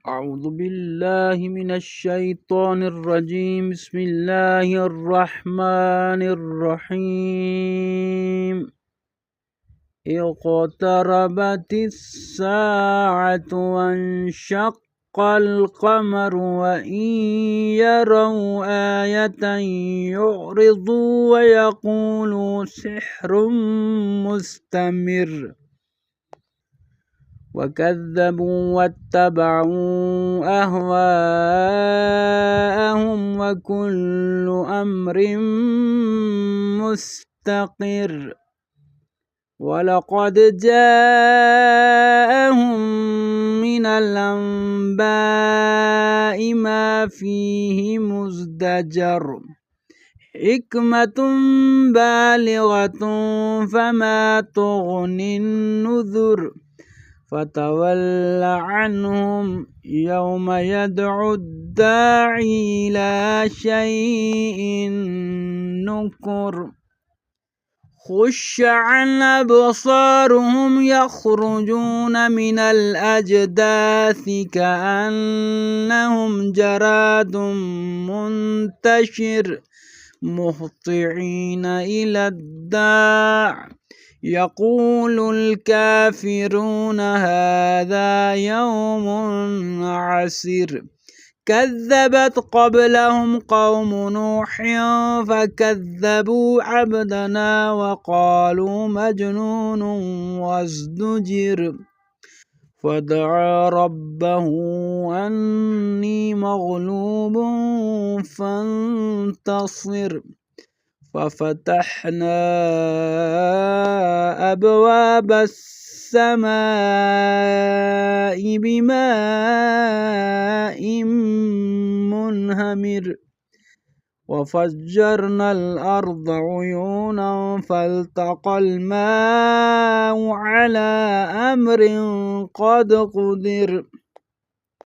أعوذ بالله من الشيطان الرجيم. بسم الله الرحمن الرحيم. اقتربت الساعة وانشق القمر وإن يروا آية يعرضوا ويقولوا سحر مستمر وكذبوا واتبعوا أهواءهم وكل أمر مستقر ولقد جاءهم من الأنباء ما فيه مزدجر حكمة بالغة فما تغني النذر فتول عنهم يوم يدعو الداعي إلى شيء نكر خش عن أبصارهم يخرجون من الأجداث كأنهم جراد منتشر مهطعين إلى الداع يقول الكافرون هذا يوم عسير كذبت قبلهم قوم نوح فكذبوا عبدنا وقالوا مجنون وازدجر فدعا ربه أني مغلوب فانتصر ففتحنا أبواب السماء بماء منهمر وفجرنا الأرض عيونا فالتقى الماء على أمر قد قدر